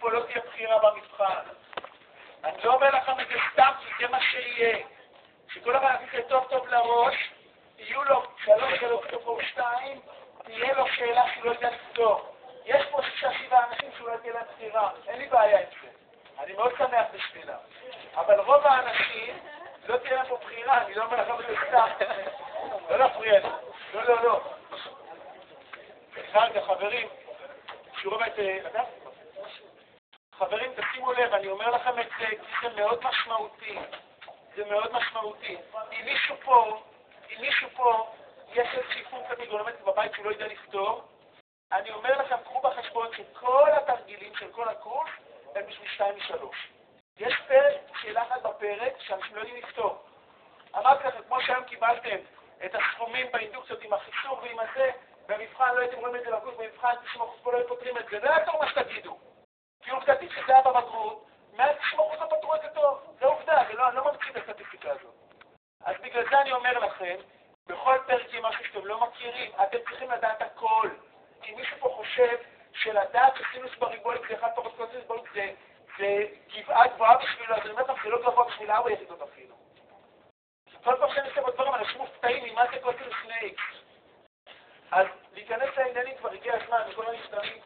פה לא תהיה בחירה במבחן. אני לא אומר לכם את זה סתם, כי זה מה שיהיה. שכל אחד יכניס טוב טוב לראש, יהיו לו 3 שאלות או 2, תהיה לו שאלה שהוא לא יודע לפתור. יש פה 6-7 אנשים שהוא לא תהיה להם בחירה, אין לי בעיה עם זה. אני מאוד שמח בשבילה. אבל רוב האנשים לא תהיה להם פה בחירה, אני לא אומר לכם את זה סתם. לא להפריע לי. לא. רגע, חברים, שיעור את... חברים, תשימו לב, אני אומר לכם את זה, כי זה מאוד משמעותי. זה מאוד משמעותי. אם מישהו פה יש איזה סיפור כתיגונומטרי בבית שהוא לא יודע לפתור, אני אומר לכם, קחו בחשבון שכל התרגילים של כל הקורס הם בשביל 2 מ-3. יש פרק, שאלה אחת בפרק, שאנשים לא יודעים לפתור. אמרתי לכם, כמו שהיום קיבלתם את הסכומים באינדוקציות עם החיסור ועם הזה, במבחן לא הייתם רואים את זה לקורס, במבחן 90% פה לא פותרים את זה, זה היה טוב מה שתגידו. כי עובדתית שזה היה בבגרות, 190% לא פתרו את זה טוב. זה עובדה, אני לא ממציא את הסטטיסטיקה הזאת. אז בגלל זה אני אומר לכם, בכל פרק עם משהו שאתם לא מכירים, אתם צריכים לדעת הכל. אם מישהו פה חושב שלדעת שסינוס בריבועית זה 1 פחות סינוס בריבועית זה גבעה גבוהה בשבילו, אז אני אומר לכם, זה לא גבוה בשביל 4 יחידות אפילו. כל פעם שאני עושה בדברים, אנשים מופתעים ממה זה קוסינוס 2x. אז להיכנס לעניינים כבר הגיע הזמן, וכל הנפטרים